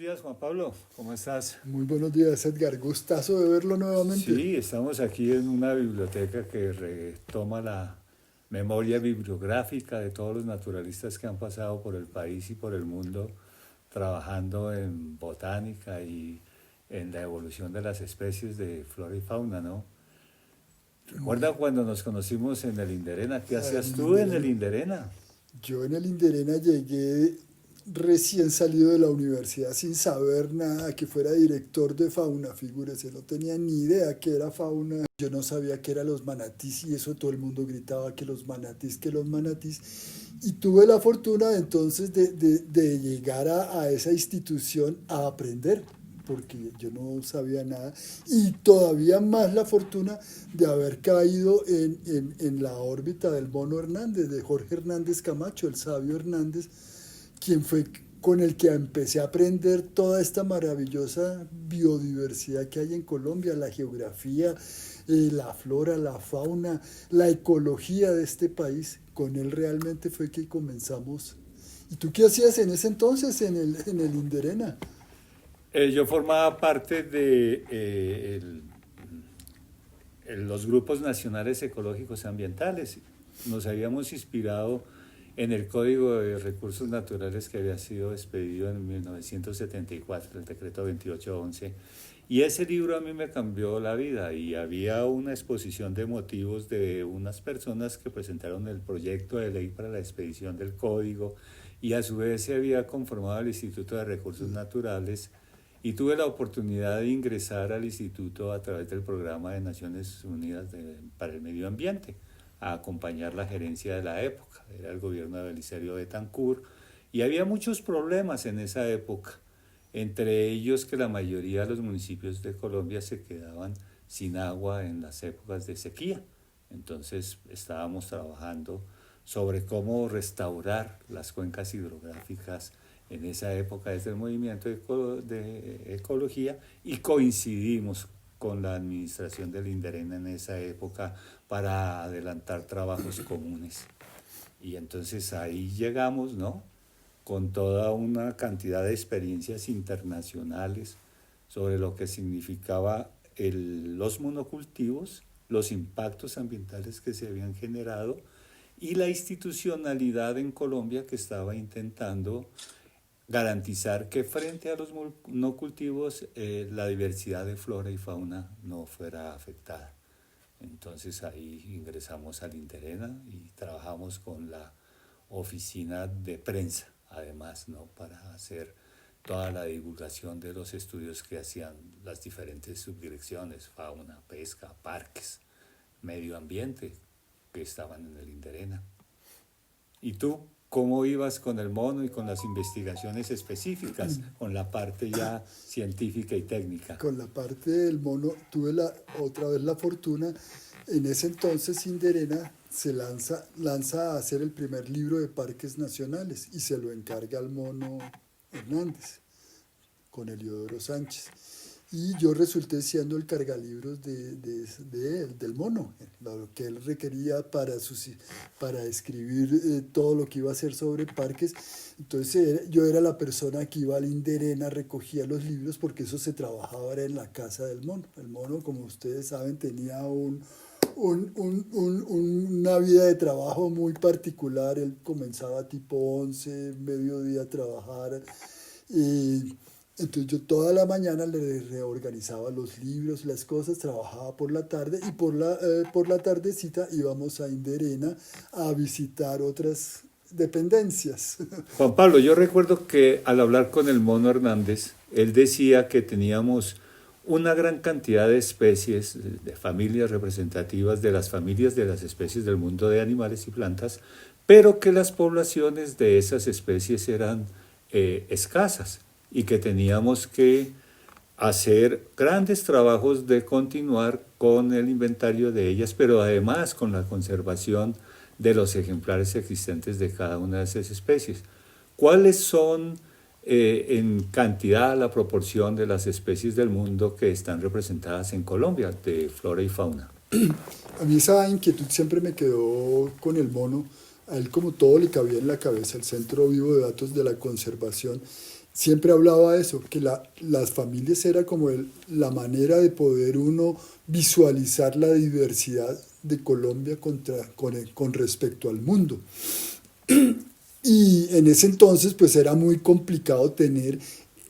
días, Juan Pablo, ¿cómo estás? Muy buenos días, Edgar. Gustazo de verlo nuevamente. Sí, estamos aquí en una biblioteca que retoma la memoria bibliográfica de todos los naturalistas que han pasado por el país y por el mundo trabajando en botánica y en la evolución de las especies de flora y fauna, ¿no? Muy, ¿Recuerda cuando nos conocimos en el Inderena? ¿Qué en hacías el tú en el Inderena. Inderena? Yo en el Inderena llegué recién salido de la universidad sin saber nada, que fuera director de fauna, figúrese, no tenía ni idea que era fauna. Yo no sabía que eran los manatís y eso todo el mundo gritaba que los manatís, que los manatís. Y tuve la fortuna entonces de llegar a esa institución a aprender, porque yo no sabía nada, y todavía más la fortuna de haber caído en la órbita del mono Hernández, de Jorge Hernández Camacho, el sabio Hernández, quien fue con el que empecé a aprender toda esta maravillosa biodiversidad que hay en Colombia, la geografía, la flora, la fauna, la ecología de este país. Con él realmente fue que comenzamos. ¿Y tú qué hacías en ese entonces en el Inderena? Yo formaba parte de los grupos nacionales ecológicos ambientales. Nos habíamos inspirado en el Código de Recursos Naturales que había sido expedido en 1974, el decreto 2811, y ese libro a mí me cambió la vida y había una exposición de motivos de unas personas que presentaron el proyecto de ley para la expedición del código y a su vez se había conformado el Instituto de Recursos Naturales y tuve la oportunidad de ingresar al instituto a través del programa de Naciones Unidas para el Medio Ambiente, a acompañar la gerencia de la época. Era el gobierno de Belisario Betancur y había muchos problemas en esa época, entre ellos que la mayoría de los municipios de Colombia se quedaban sin agua en las épocas de sequía. Entonces estábamos trabajando sobre cómo restaurar las cuencas hidrográficas en esa época desde el movimiento de ecología y coincidimos con la administración del Inderena en esa época para adelantar trabajos comunes. Y entonces ahí llegamos, ¿no? Con toda una cantidad de experiencias internacionales sobre lo que significaba los monocultivos, los impactos ambientales que se habían generado y la institucionalidad en Colombia que estaba intentando garantizar que frente a los monocultivos la diversidad de flora y fauna no fuera afectada. Entonces ahí ingresamos al Interena y trabajamos con la oficina de prensa, además, ¿no? Para hacer toda la divulgación de los estudios que hacían las diferentes subdirecciones, fauna, pesca, parques, medio ambiente, que estaban en el Interena. ¿Y tú cómo ibas con el mono y con las investigaciones específicas, con la parte ya científica y técnica? Con la parte del mono tuve otra vez la fortuna. En ese entonces Inderena lanza a hacer el primer libro de parques nacionales y se lo encarga al mono Hernández con Heliodoro Sánchez. Y yo resulté siendo el cargalibros de él, del mono, lo que él requería para escribir todo lo que iba a hacer sobre parques. Entonces yo era la persona que iba al Inderena, recogía los libros, porque eso se trabajaba era en la casa del mono. El mono, como ustedes saben, tenía una vida de trabajo muy particular. Él comenzaba tipo 11, mediodía a trabajar. Entonces yo toda la mañana le reorganizaba los libros, las cosas, trabajaba por la tarde y por la tardecita íbamos a Inderena a visitar otras dependencias. Juan Pablo, yo recuerdo que al hablar con el mono Hernández, él decía que teníamos una gran cantidad de especies, de familias representativas de las familias de las especies del mundo de animales y plantas, pero que las poblaciones de esas especies eran escasas y que teníamos que hacer grandes trabajos de continuar con el inventario de ellas, pero además con la conservación de los ejemplares existentes de cada una de esas especies. ¿Cuáles son en cantidad la proporción de las especies del mundo que están representadas en Colombia de flora y fauna? A mí esa inquietud siempre me quedó con el mono. A él como todo le cabía en la cabeza, el Centro Vivo de Datos de la Conservación. siempre hablaba de eso, que las familias era como la manera de poder uno visualizar la diversidad de Colombia con respecto al mundo. Y en ese entonces pues era muy complicado tener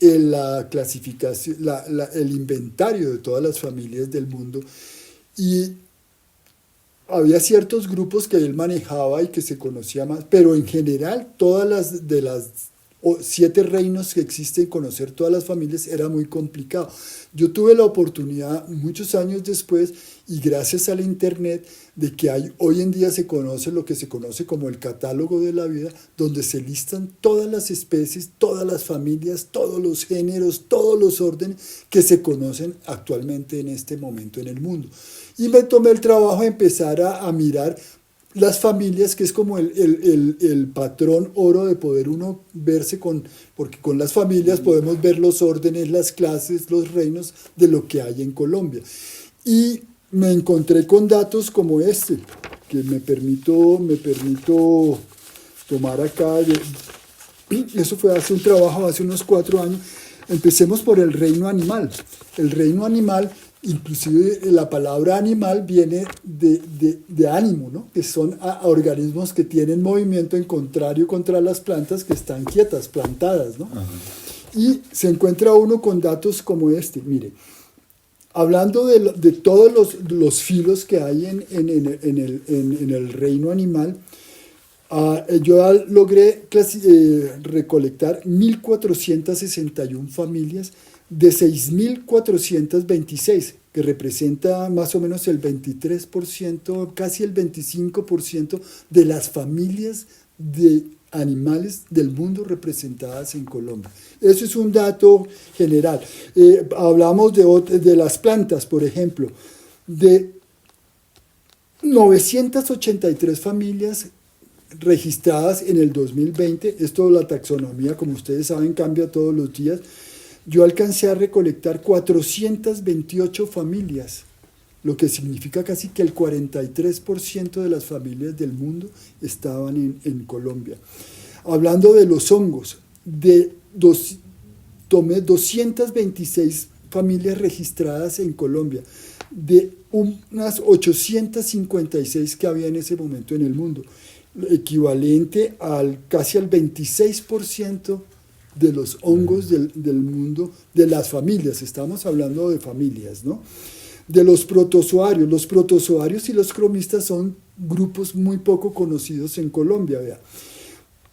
la clasificación, el inventario de todas las familias del mundo. Y había ciertos grupos que él manejaba y que se conocía más, pero en general todas las 7 reinos que existen, conocer todas las familias era muy complicado. Yo tuve la oportunidad muchos años después y gracias al internet de que hoy en día se conoce lo que se conoce como el catálogo de la vida, donde se listan todas las especies, todas las familias, todos los géneros, todos los órdenes que se conocen actualmente en este momento en el mundo. Y me tomé el trabajo de empezar a mirar las familias, que es como el patrón oro de poder uno verse porque con las familias podemos ver los órdenes, las clases, los reinos de lo que hay en Colombia. Y me encontré con datos como este, que me permito tomar acá. Eso fue hace un trabajo, hace unos 4 años. Empecemos por el reino animal. El reino animal, inclusive la palabra animal viene de ánimo, ¿no? Que son organismos que tienen movimiento en contrario contra las plantas que están quietas, plantadas, ¿no? Uh-huh. Y se encuentra uno con datos como este, mire, hablando de todos los filos que hay en el reino animal, yo logré recolectar 1.461 familias de 6.426, que representa más o menos el 23%, casi el 25% de las familias de animales del mundo representadas en Colombia. Eso es un dato general. Hablamos de las plantas, por ejemplo, de 983 familias registradas en el 2020. Esto, la taxonomía, como ustedes saben, cambia todos los días. Yo alcancé a recolectar 428 familias, lo que significa casi que el 43% de las familias del mundo estaban en Colombia. Hablando de los hongos, tomé 226 familias registradas en Colombia, de unas 856 que había en ese momento en el mundo, equivalente casi al 26% de los hongos del mundo, de las familias. Estamos hablando de familias, ¿no? De los protozoarios y los cromistas son grupos muy poco conocidos en Colombia, vea.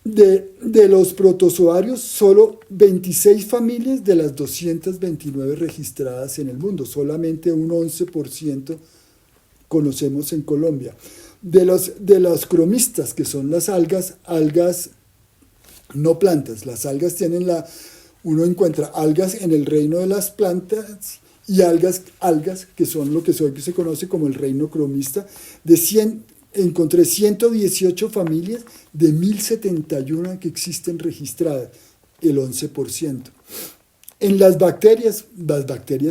De los protozoarios, solo 26 familias de las 229 registradas en el mundo, solamente un 11% conocemos en Colombia. De los cromistas, que son las algas no plantas, las algas uno encuentra algas en el reino de las plantas y algas que son lo que hoy se conoce como el reino cromista. Encontré 118 familias de 1.071 que existen registradas, el 11%. En las bacterias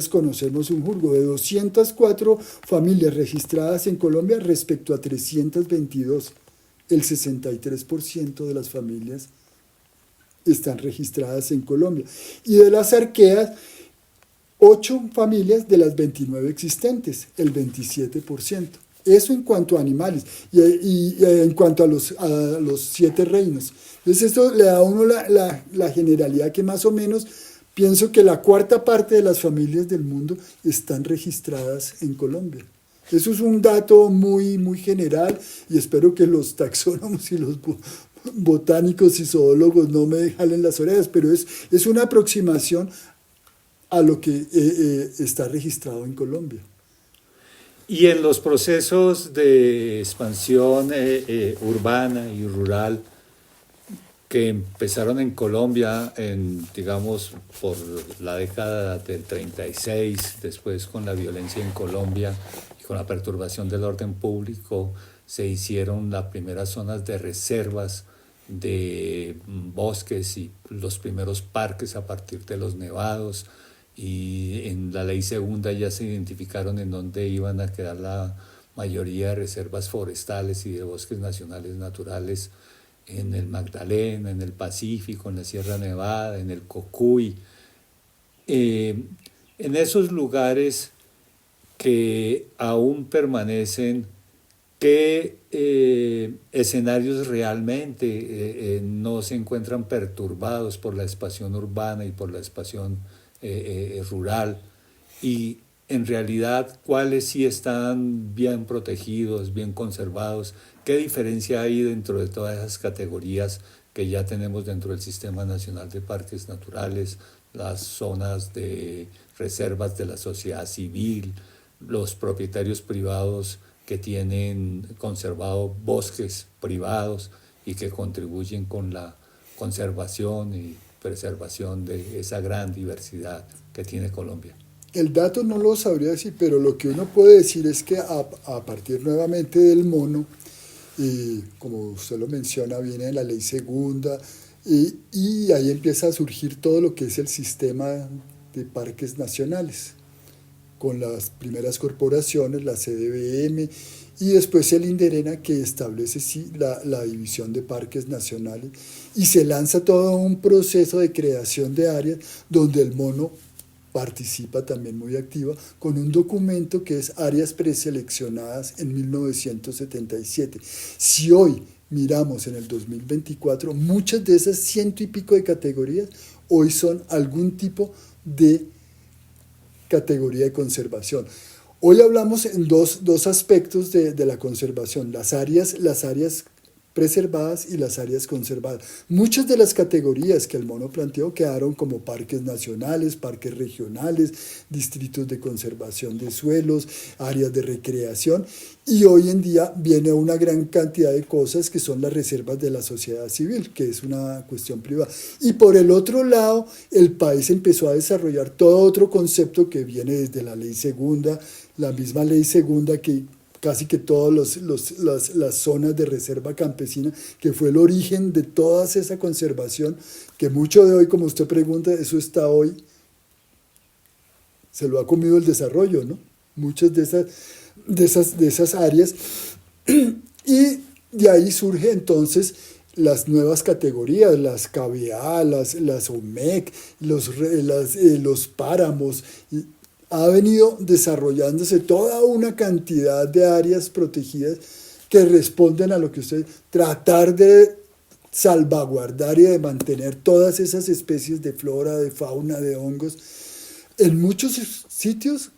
conocemos un jurgo de 204 familias registradas en Colombia respecto a 322, el 63% de las familias están registradas en Colombia. Y de las arqueas, 8 familias de las 29 existentes, el 27%. Eso en cuanto a animales y en cuanto a los 7 reinos. Entonces esto le da a uno la generalidad que más o menos pienso que la 4ª parte de las familias del mundo están registradas en Colombia. Eso es un dato muy, muy general y espero que los taxónomos y los botánicos y zoólogos no me jalen las orejas, pero es una aproximación a lo que está registrado en Colombia. Y en los procesos de expansión urbana y rural que empezaron en Colombia, digamos, por la década del 36, después con la violencia en Colombia y con la perturbación del orden público, se hicieron las primeras zonas de reservas de bosques y los primeros parques a partir de los nevados, y en la ley segunda ya se identificaron en dónde iban a quedar la mayoría de reservas forestales y de bosques nacionales naturales en el Magdalena, en el Pacífico, en la Sierra Nevada, en el Cocuy, en esos lugares que aún permanecen, qué escenarios realmente no se encuentran perturbados por la expansión urbana y por la expansión rural, y en realidad cuáles sí están bien protegidos, bien conservados, qué diferencia hay dentro de todas esas categorías que ya tenemos dentro del Sistema Nacional de Parques Naturales, las zonas de reservas de la sociedad civil, los propietarios privados que tienen conservado bosques privados y que contribuyen con la conservación y preservación de esa gran diversidad que tiene Colombia. El dato no lo sabría decir, pero lo que uno puede decir es que a partir nuevamente del mono, como usted lo menciona, viene la ley segunda, y ahí empieza a surgir todo lo que es el sistema de parques nacionales, con las primeras corporaciones, la CDBM, y después el INDERENA, que establece sí, la división de parques nacionales, y se lanza todo un proceso de creación de áreas donde el mono participa también muy activa, con un documento que es Áreas Preseleccionadas en 1977. Si hoy miramos en el 2024, muchas de esas 100 y pico de categorías hoy son algún tipo de categoría de conservación. Hoy hablamos en dos aspectos de la conservación, las áreas preservadas y las áreas conservadas. Muchas de las categorías que el mono planteó quedaron como parques nacionales, parques regionales, distritos de conservación de suelos, áreas de recreación, y hoy en día viene una gran cantidad de cosas que son las reservas de la sociedad civil, que es una cuestión privada. Y por el otro lado, el país empezó a desarrollar todo otro concepto que viene desde la ley segunda, la misma ley segunda que casi que todas las zonas de reserva campesina, que fue el origen de toda esa conservación, que mucho de hoy, como usted pregunta, eso está hoy, se lo ha comido el desarrollo, ¿no? Muchas de esas áreas, y de ahí surge entonces las nuevas categorías, las KBA, las OMEC, los páramos, ha venido desarrollándose toda una cantidad de áreas protegidas que responden a lo que usted tratar de salvaguardar y de mantener todas esas especies de flora, de fauna, de hongos. En muchos sitios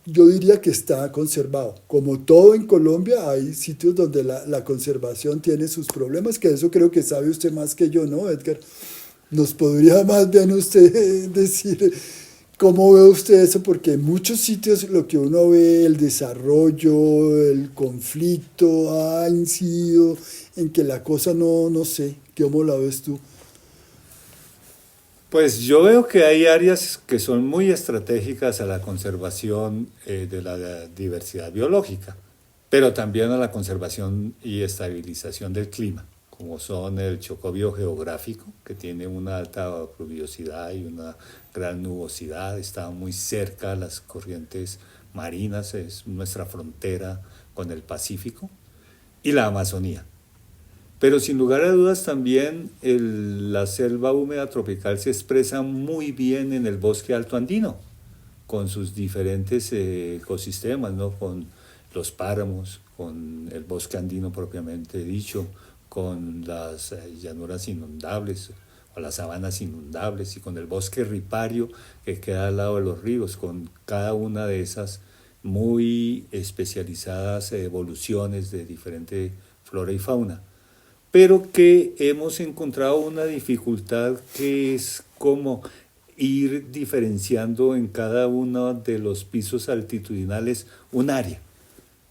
yo diría que está conservado. Como todo en Colombia, hay sitios donde la conservación tiene sus problemas, que eso creo que sabe usted más que yo, ¿no, Edgar? Nos podría más bien usted decir ¿cómo ve usted eso? Porque en muchos sitios lo que uno ve, el desarrollo, el conflicto ha incidido en que la cosa no sé, ¿cómo la ves tú? Pues yo veo que hay áreas que son muy estratégicas a la conservación de la diversidad biológica, pero también a la conservación y estabilización del clima, como son el Chocó biogeográfico, que tiene una alta pluviosidad y una gran nubosidad, está muy cerca a las corrientes marinas, es nuestra frontera con el Pacífico, y la Amazonía. Pero sin lugar a dudas también la selva húmeda tropical se expresa muy bien en el bosque alto andino, con sus diferentes ecosistemas, ¿no? Con los páramos, con el bosque andino propiamente dicho, con las llanuras inundables o las sabanas inundables y con el bosque ripario que queda al lado de los ríos, con cada una de esas muy especializadas evoluciones de diferente flora y fauna, pero que hemos encontrado una dificultad que es como ir diferenciando en cada uno de los pisos altitudinales un área.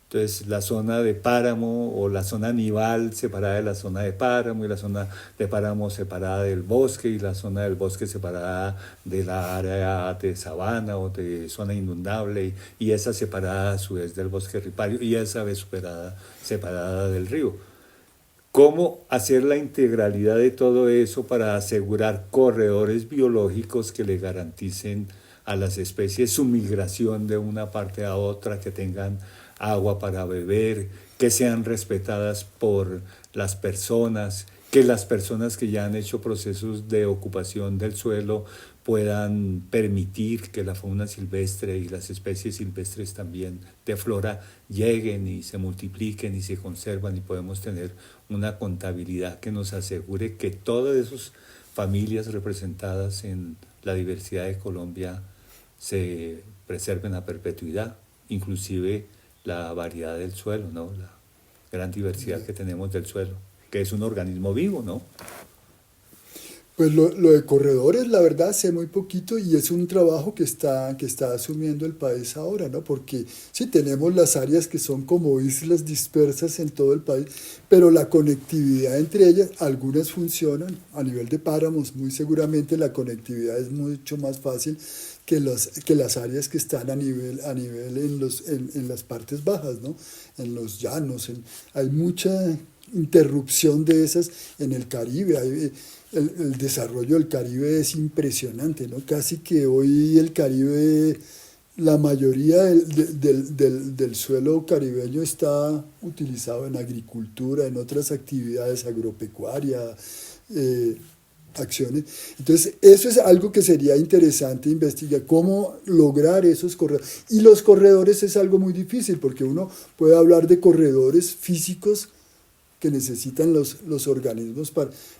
Entonces la zona de páramo o la zona nival separada de la zona de páramo y la zona de páramo separada del bosque y la zona del bosque separada de la área de sabana o de zona inundable y esa separada a su vez del bosque ripario y esa vez separada del río. ¿Cómo hacer la integralidad de todo eso para asegurar corredores biológicos que le garanticen a las especies su migración de una parte a otra, que tengan agua para beber, que sean respetadas por las personas, que las personas que ya han hecho procesos de ocupación del suelo puedan permitir que la fauna silvestre y las especies silvestres también de flora lleguen y se multipliquen y se conservan, y podemos tener una contabilidad que nos asegure que todas esas familias representadas en la diversidad de Colombia se preserven a perpetuidad, inclusive la variedad del suelo, ¿no? La gran diversidad que tenemos del suelo, que es un organismo vivo, ¿no? Pues lo de corredores, la verdad, sé muy poquito y es un trabajo que está asumiendo el país ahora, ¿no? Porque sí tenemos las áreas que son como islas dispersas en todo el país, pero la conectividad entre ellas, algunas funcionan a nivel de páramos, muy seguramente la conectividad es mucho más fácil que las áreas que están a nivel en las partes bajas, ¿no? En los llanos, hay mucha interrupción de esas en el Caribe. El desarrollo del Caribe es impresionante, ¿no? Casi que hoy el Caribe, la mayoría del suelo caribeño está utilizado en agricultura, en otras actividades agropecuarias, acciones. Entonces, eso es algo que sería interesante investigar, cómo lograr esos corredores. Y los corredores es algo muy difícil, porque uno puede hablar de corredores físicos que necesitan los organismos,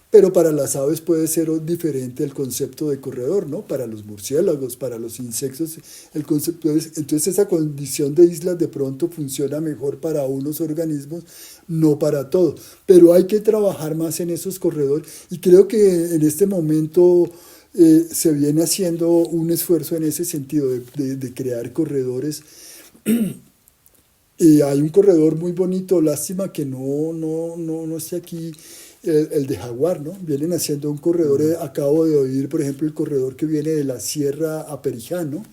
pero para las aves puede ser diferente el concepto de corredor, ¿no? Para los murciélagos, para los insectos, el concepto es, entonces esa condición de islas de pronto funciona mejor para unos organismos, no para todos, pero hay que trabajar más en esos corredores y creo que en este momento se viene haciendo un esfuerzo en ese sentido de crear corredores. Hay un corredor muy bonito, lástima que no esté aquí, el de Jaguar, ¿no? Vienen haciendo un corredor, acabo de oír, por ejemplo, el corredor que viene de la Sierra a Perijá, ¿no?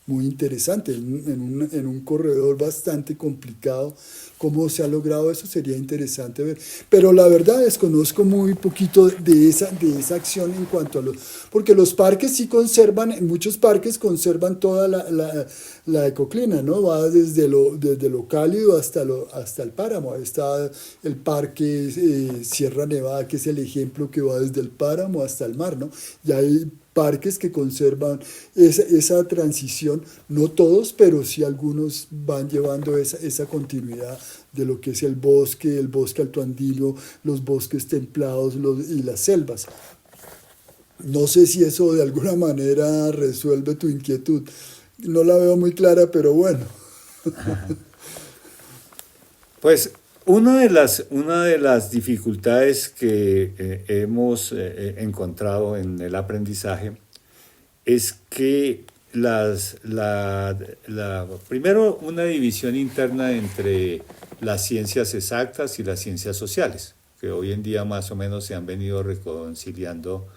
Muy interesante, en un corredor bastante complicado. ¿Cómo se ha logrado eso? Sería interesante ver. Pero la verdad desconozco muy poquito de esa acción en cuanto a los... Porque los parques sí conservan, en muchos parques conservan toda la ecoclina, ¿no? Va desde lo cálido hasta el páramo. Ahí está el parque Sierra Nevada, que es el ejemplo que va desde el páramo hasta el mar, ¿no? Y hay parques que conservan esa transición, no todos, pero sí algunos van llevando esa continuidad de lo que es el bosque altoandino, los bosques templados y las selvas. No sé si eso de alguna manera resuelve tu inquietud. No la veo muy clara, pero bueno. Pues una de las dificultades que hemos encontrado en el aprendizaje es que primero una división interna entre las ciencias exactas y las ciencias sociales, que hoy en día más o menos se han venido reconciliando,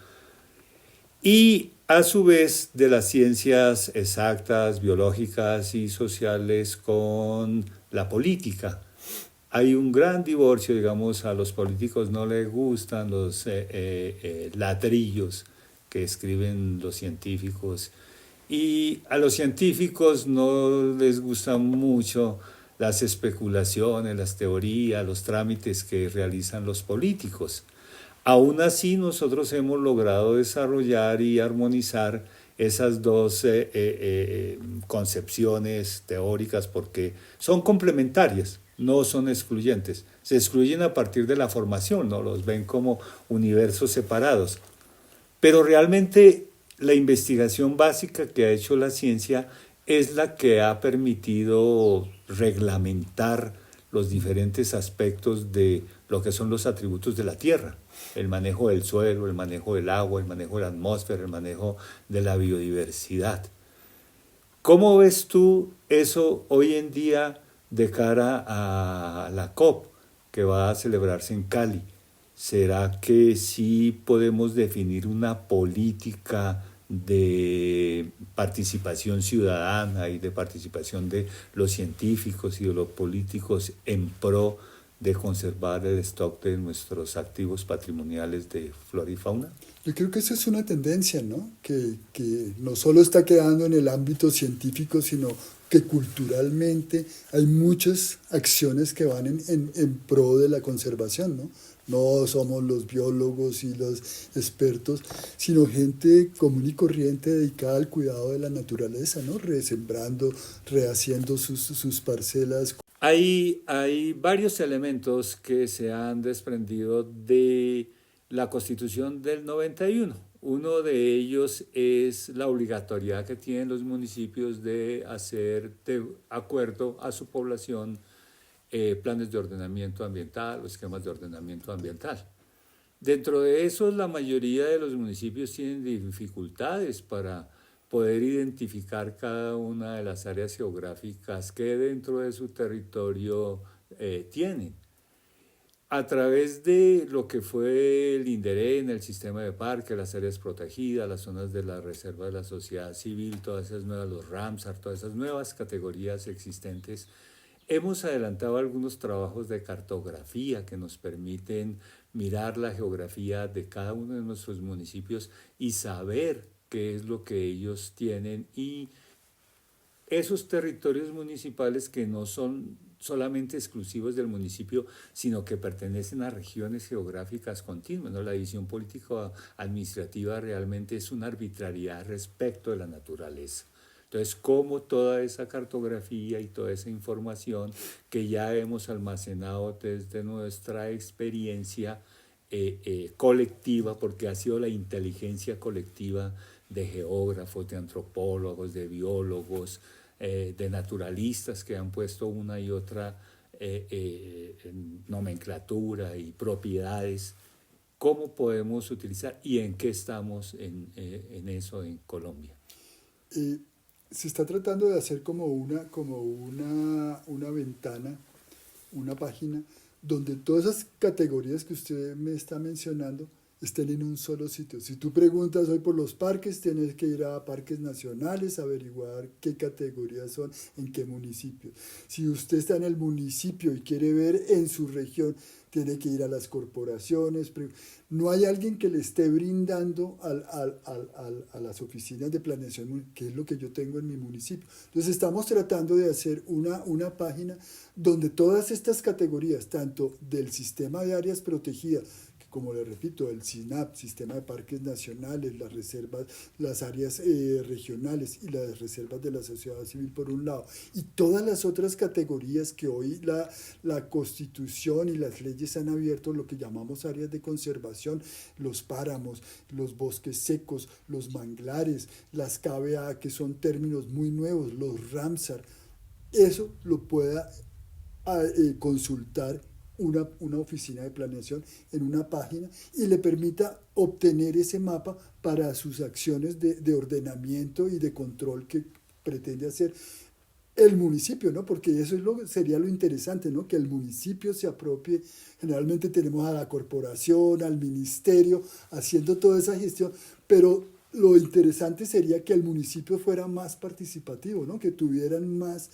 y a su vez de las ciencias exactas, biológicas y sociales con la política. Hay un gran divorcio, digamos, a los políticos no les gustan los ladrillos que escriben los científicos, y a los científicos no les gustan mucho las especulaciones, las teorías, los trámites que realizan los políticos. Aún así, nosotros hemos logrado desarrollar y armonizar esas dos concepciones teóricas porque son complementarias, no son excluyentes. Se excluyen a partir de la formación, ¿no? Los ven como universos separados. Pero realmente la investigación básica que ha hecho la ciencia es la que ha permitido reglamentar los diferentes aspectos de lo que son los atributos de la Tierra, el manejo del suelo, el manejo del agua, el manejo de la atmósfera, el manejo de la biodiversidad. ¿Cómo ves tú eso hoy en día de cara a la COP que va a celebrarse en Cali? ¿Será que sí podemos definir una política de participación ciudadana y de participación de los científicos y de los políticos en pro de conservar el stock de nuestros activos patrimoniales de flora y fauna? Yo creo que esa es una tendencia, ¿no? Que no solo está quedando en el ámbito científico, sino que culturalmente hay muchas acciones que van en pro de la conservación, ¿no? No somos los biólogos y los expertos, sino gente común y corriente dedicada al cuidado de la naturaleza, ¿no? Resembrando, rehaciendo sus parcelas. Hay varios elementos que se han desprendido de la Constitución del 91. Uno de ellos es la obligatoriedad que tienen los municipios de hacer, de acuerdo a su población, planes de ordenamiento ambiental o esquemas de ordenamiento ambiental. Dentro de eso, la mayoría de los municipios tienen dificultades para poder identificar cada una de las áreas geográficas que dentro de su territorio tienen. A través de lo que fue el INDEREN, el sistema de parques, las áreas protegidas, las zonas de la reserva de la sociedad civil, todas esas nuevas, los RAMSAR, todas esas nuevas categorías existentes, hemos adelantado algunos trabajos de cartografía que nos permiten mirar la geografía de cada uno de nuestros municipios y saber qué es lo que ellos tienen y esos territorios municipales que no son solamente exclusivos del municipio, sino que pertenecen a regiones geográficas continuas, ¿no? La división político-administrativa realmente es una arbitrariedad respecto de la naturaleza. Entonces, cómo toda esa cartografía y toda esa información que ya hemos almacenado desde nuestra experiencia colectiva, porque ha sido la inteligencia colectiva de geógrafos, de antropólogos, de biólogos, de naturalistas que han puesto una y otra nomenclatura y propiedades, cómo podemos utilizar y en qué estamos en eso en Colombia. Se está tratando de hacer como una ventana, una página, donde todas esas categorías que usted me está mencionando estén en un solo sitio. Si tú preguntas hoy por los parques, tienes que ir a parques nacionales, averiguar qué categorías son, en qué municipio. Si usted está en el municipio y quiere ver en su región, tiene que ir a las corporaciones. No hay alguien que le esté brindando a las oficinas de planeación, que es lo que yo tengo en mi municipio. Entonces estamos tratando de hacer una página donde todas estas categorías, tanto del sistema de áreas protegidas, como le repito, el SINAP, Sistema de Parques Nacionales, las reservas, las áreas regionales y las reservas de la sociedad civil por un lado, y todas las otras categorías que hoy la Constitución y las leyes han abierto, lo que llamamos áreas de conservación, los páramos, los bosques secos, los manglares, las KBA, que son términos muy nuevos, los RAMSAR, eso lo pueda consultar una oficina de planeación en una página y le permita obtener ese mapa para sus acciones de ordenamiento y de control que pretende hacer el municipio, ¿no? Porque eso es sería lo interesante, ¿no? Que el municipio se apropie. Generalmente tenemos a la corporación, al ministerio, haciendo toda esa gestión, pero lo interesante sería que el municipio fuera más participativo, ¿no? Que tuvieran más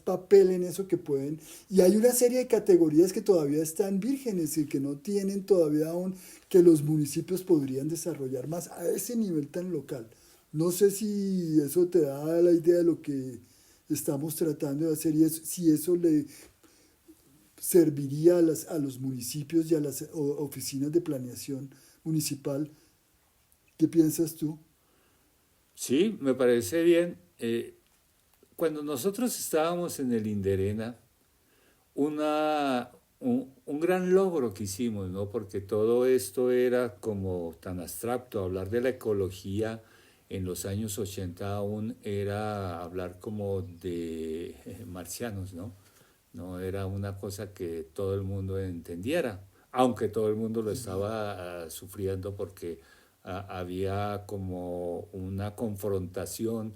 papel en eso que pueden. Y hay una serie de categorías que todavía están vírgenes y que no tienen todavía aún, que los municipios podrían desarrollar más a ese nivel tan local. No sé si eso te da la idea de lo que estamos tratando de hacer y si eso le serviría a los municipios y a las oficinas de planeación municipal. ¿Qué piensas tú? Sí, me parece bien. Cuando nosotros estábamos en el Inderena, un gran logro que hicimos, ¿no? Porque todo esto era como tan abstracto. Hablar de la ecología en los años 80 aún era hablar como de marcianos, ¿no? No era una cosa que todo el mundo entendiera, aunque todo el mundo lo estaba sufriendo porque había como una confrontación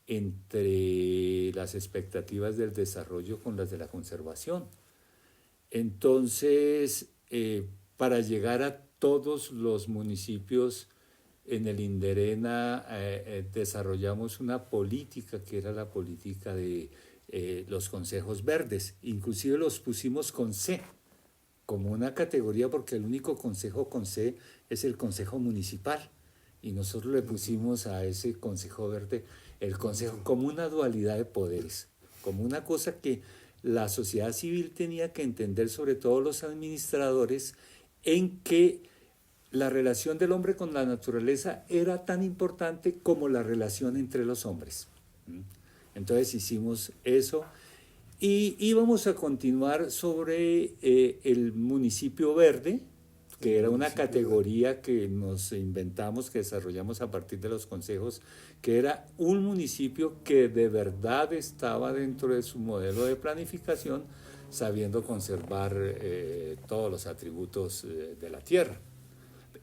entre las expectativas del desarrollo con las de la conservación. Entonces, para llegar a todos los municipios en el Inderena, desarrollamos una política que era la política de los consejos verdes. Inclusive los pusimos con C, como una categoría, porque el único consejo con C es el consejo municipal. Y nosotros le pusimos a ese consejo verde el consejo, como una dualidad de poderes, como una cosa que la sociedad civil tenía que entender, sobre todo los administradores, en que la relación del hombre con la naturaleza era tan importante como la relación entre los hombres. Entonces hicimos eso y íbamos a continuar sobre el municipio verde, que era una categoría que nos inventamos, que desarrollamos a partir de los consejos, que era un municipio que de verdad estaba dentro de su modelo de planificación, sabiendo conservar todos los atributos de la tierra.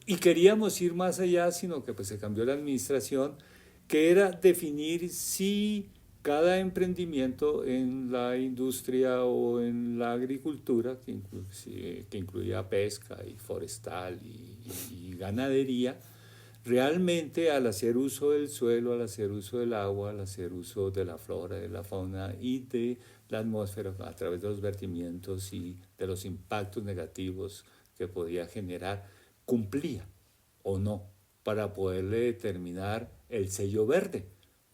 Y queríamos ir más allá, sino que pues se cambió la administración, que era definir si cada emprendimiento en la industria o en la agricultura, que incluía pesca y forestal y ganadería, realmente al hacer uso del suelo, al hacer uso del agua, al hacer uso de la flora, de la fauna y de la atmósfera a través de los vertimientos y de los impactos negativos que podía generar, cumplía o no para poderle determinar el sello verde,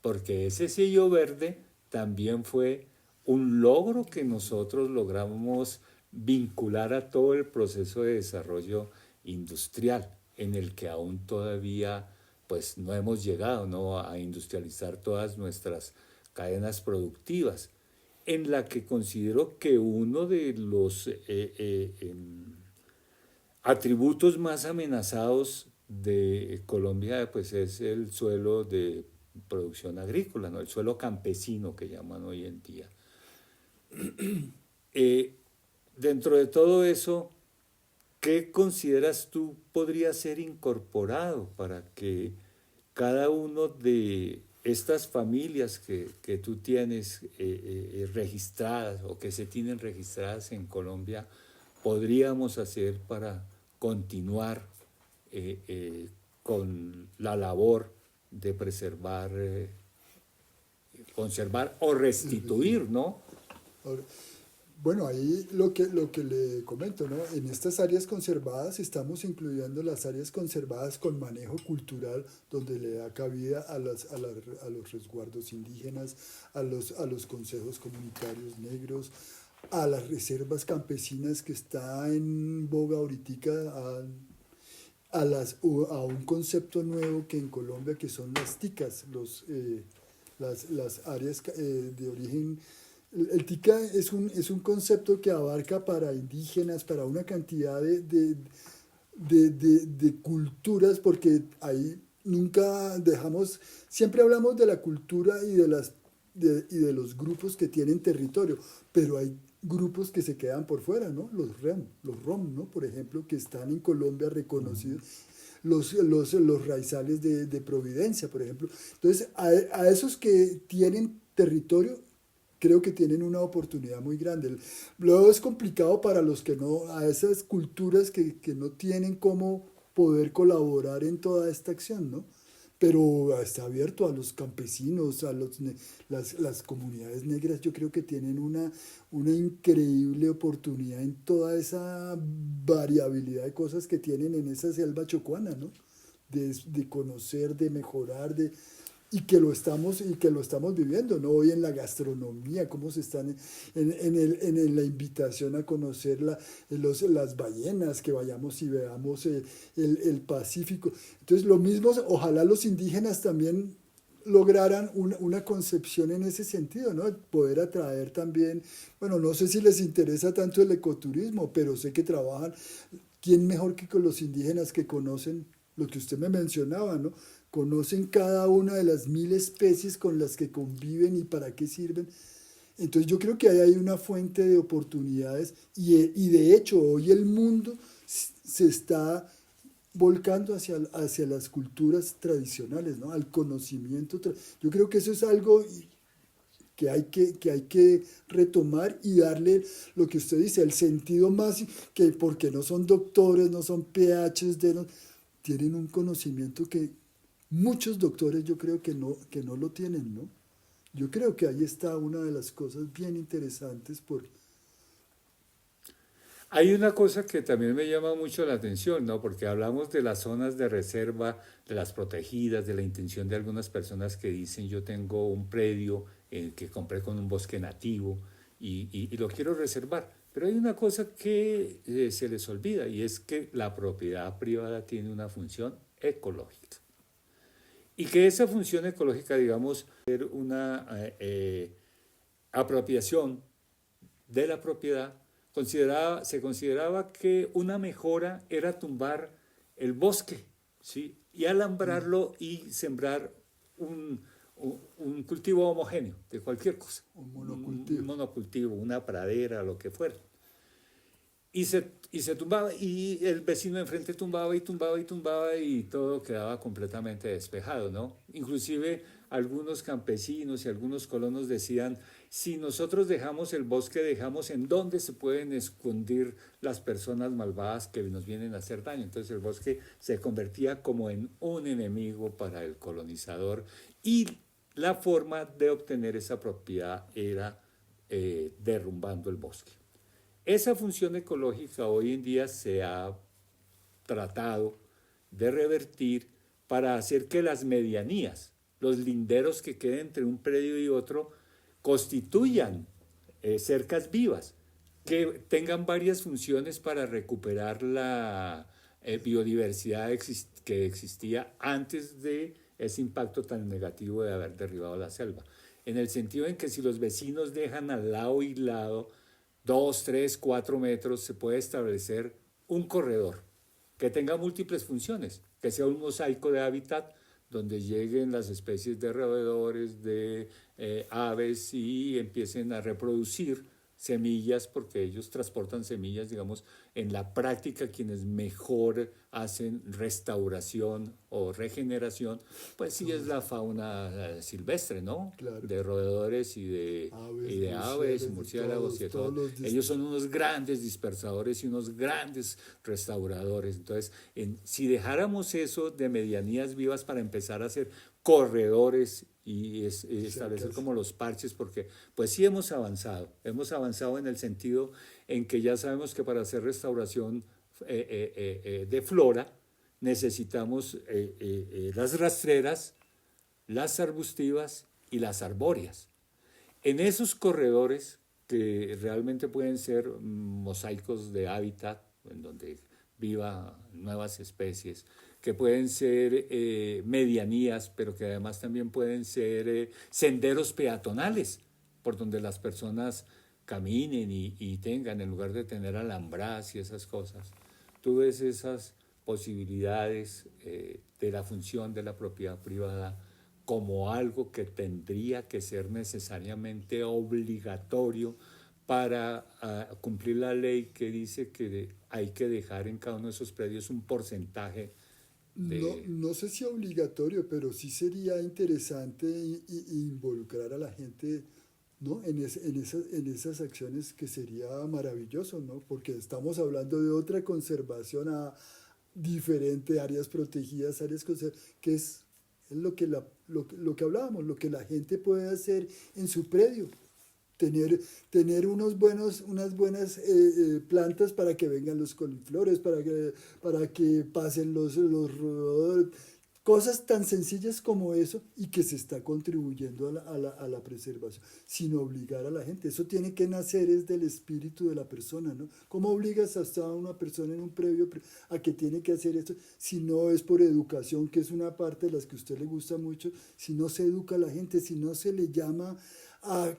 porque ese sello verde también fue un logro que nosotros logramos vincular a todo el proceso de desarrollo industrial, en el que aún todavía pues no hemos llegado, ¿no?, a industrializar todas nuestras cadenas productivas, en la que considero que uno de los atributos más amenazados de Colombia pues es el suelo de producción agrícola, ¿no?, el suelo campesino que llaman hoy en día. Dentro de todo eso, ¿qué consideras tú podría ser incorporado para que cada uno de estas familias que tú tienes registradas o que se tienen registradas en Colombia podríamos hacer para continuar con la labor de preservar, conservar o restituir, ¿no? Bueno, ahí lo que le comento, ¿no? En estas áreas conservadas estamos incluyendo las áreas conservadas con manejo cultural, donde le da cabida a los resguardos indígenas, a los consejos comunitarios negros, a las reservas campesinas que está en boga ahorita, a un concepto nuevo que en Colombia, que son las TICAs, las áreas de origen. El TICA es un concepto que abarca para indígenas, para una cantidad de culturas, porque ahí nunca dejamos, siempre hablamos de la cultura y de los grupos que tienen territorio, pero hay grupos que se quedan por fuera, ¿no? Los ROM, ¿no?, por ejemplo, que están en Colombia reconocidos. Los raizales de Providencia, por ejemplo. Entonces, a esos que tienen territorio, creo que tienen una oportunidad muy grande. Luego es complicado para los que no, a esas culturas que no tienen cómo poder colaborar en toda esta acción, ¿no? Pero está abierto a los campesinos, a las comunidades negras. Yo creo que tienen una increíble oportunidad en toda esa variabilidad de cosas que tienen en esa selva chocuana, ¿no? De conocer, de mejorar, y que lo estamos viviendo, ¿no? Hoy en la gastronomía, cómo se están en la invitación a conocer las ballenas, que vayamos y veamos el Pacífico. Entonces, lo mismo, ojalá los indígenas también lograran una concepción en ese sentido, ¿no? Poder atraer también, bueno, no sé si les interesa tanto el ecoturismo, pero sé que trabajan. ¿Quién mejor que con los indígenas que conocen lo que usted me mencionaba, ¿no? Conocen cada una de las 1000 especies con las que conviven y para qué sirven. Entonces yo creo que ahí hay una fuente de oportunidades y de hecho hoy el mundo se está volcando hacia las culturas tradicionales, ¿no?, al conocimiento. Yo creo que eso es algo que hay que retomar y darle lo que usted dice, el sentido más, que porque no son doctores, no son PhDs, tienen un conocimiento que muchos doctores yo creo que no lo tienen, ¿no? Yo creo que ahí está una de las cosas bien interesantes. Hay una cosa que también me llama mucho la atención, ¿no? Porque hablamos de las zonas de reserva, de las protegidas, de la intención de algunas personas que dicen yo tengo un predio que compré con un bosque nativo y lo quiero reservar. Pero hay una cosa que se les olvida y es que la propiedad privada tiene una función ecológica. Y que esa función ecológica, digamos, ser una apropiación de la propiedad, se consideraba que una mejora era tumbar el bosque, ¿sí? Y alambrarlo y sembrar un, un cultivo homogéneo de cualquier cosa, Un un monocultivo. monocultivo, una pradera, lo que fuera. Y se tumbaba, y el vecino de enfrente tumbaba y tumbaba y tumbaba y todo quedaba completamente despejado, ¿no? Inclusive algunos campesinos y algunos colonos decían, si nosotros dejamos el bosque, dejamos en dónde se pueden esconder las personas malvadas que nos vienen a hacer daño. Entonces el bosque se convertía como en un enemigo para el colonizador y la forma de obtener esa propiedad era derrumbando el bosque. Esa función ecológica hoy en día se ha tratado de revertir para hacer que las medianías, los linderos que queden entre un predio y otro, constituyan cercas vivas, que tengan varias funciones para recuperar la biodiversidad que existía antes de ese impacto tan negativo de haber derribado la selva. En el sentido en que si los vecinos dejan al lado y lado 2, 3, 4 metros, se puede establecer un corredor que tenga múltiples funciones, que sea un mosaico de hábitat donde lleguen las especies de roedores, de aves y empiecen a reproducir semillas, porque ellos transportan semillas, digamos, en la práctica quienes mejor hacen restauración o regeneración, pues sí es la fauna silvestre, ¿no? Claro. De roedores Aves, y de aves y murciélagos y de todos todo. los Ellos son unos grandes dispersadores y unos grandes restauradores. Entonces, si dejáramos eso de medianías vivas para empezar a hacer corredores y establecer como los parches, porque pues sí hemos avanzado en el sentido en que ya sabemos que para hacer restauración de flora necesitamos las rastreras, las arbustivas y las arbóreas. En esos corredores, que realmente pueden ser mosaicos de hábitat, en donde viva nuevas especies, que pueden ser medianías, pero que además también pueden ser senderos peatonales, por donde las personas caminen y tengan, en lugar de tener alambradas y esas cosas. Tú ves esas posibilidades de la función de la propiedad privada como algo que tendría que ser necesariamente obligatorio para cumplir la ley que dice que hay que dejar en cada uno de esos predios un porcentaje No, de... no sé si obligatorio, pero sí sería interesante involucrar a la gente, ¿no? En esas acciones, que sería maravilloso, ¿no? Porque estamos hablando de otra conservación diferente, áreas protegidas, que es lo que hablábamos, lo que la gente puede hacer en su predio. Tener unas buenas plantas para que vengan los coliflores, para que pasen los roedores, cosas tan sencillas como eso, y que se está contribuyendo a la preservación, sin obligar a la gente. Eso tiene que nacer es del espíritu de la persona, ¿no? ¿Cómo obligas hasta a una persona en un previo a que tiene que hacer esto? Si no es por educación, que es una parte de las que a usted le gusta mucho, si no se educa a la gente, si no se le llama a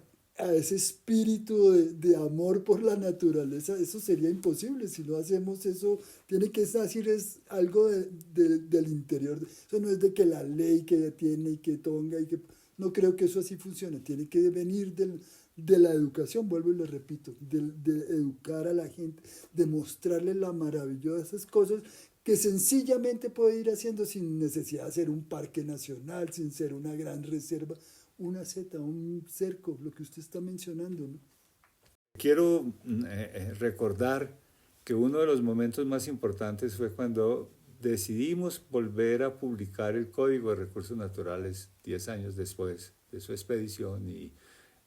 ese espíritu de amor por la naturaleza, eso sería imposible. Si no hacemos eso, tiene que decir, es algo del interior. Eso no es de que la ley que tiene y que tonga y que... No creo que eso así funcione. Tiene que venir de la educación, vuelvo y le repito, de educar a la gente, de mostrarle la maravilla de esas cosas que sencillamente puede ir haciendo sin necesidad de hacer un parque nacional, sin ser una gran reserva, una seta, un cerco, lo que usted está mencionando, ¿no? Quiero recordar que uno de los momentos más importantes fue cuando decidimos volver a publicar el Código de Recursos Naturales 10 años después de su expedición y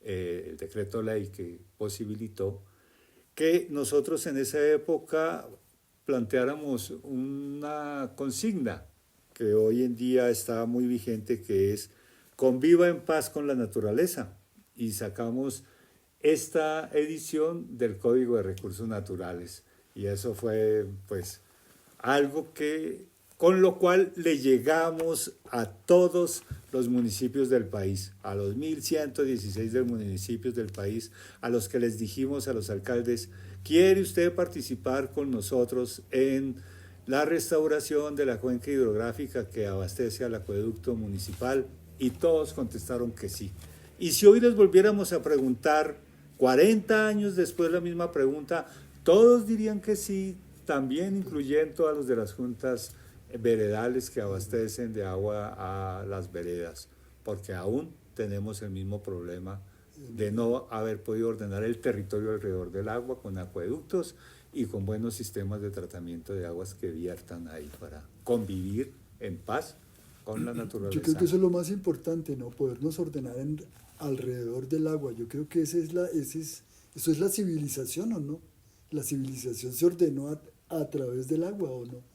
el decreto ley que posibilitó que nosotros en esa época planteáramos una consigna que hoy en día está muy vigente, que es conviva en paz con la naturaleza. Y sacamos esta edición del Código de Recursos Naturales. Y eso fue pues algo que con lo cual le llegamos a todos los municipios del país, a los 1.116 de municipios del país, a los que les dijimos a los alcaldes, ¿quiere usted participar con nosotros en la restauración de la cuenca hidrográfica que abastece al acueducto municipal? Y todos contestaron que sí. Y si hoy les volviéramos a preguntar, 40 años después la misma pregunta, todos dirían que sí, también incluyendo a los de las juntas veredales que abastecen de agua a las veredas, porque aún tenemos el mismo problema de no haber podido ordenar el territorio alrededor del agua con acueductos y con buenos sistemas de tratamiento de aguas que viertan ahí para convivir en paz con la naturaleza. Yo creo que eso es lo más importante, ¿no? Podernos ordenar alrededor del agua. Yo creo que eso es la civilización, ¿o no? La civilización se ordenó a través del agua, ¿o no?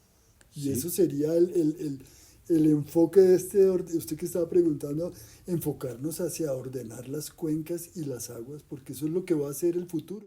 Y sí, eso sería el enfoque de usted que estaba preguntando, enfocarnos hacia ordenar las cuencas y las aguas, porque eso es lo que va a ser el futuro.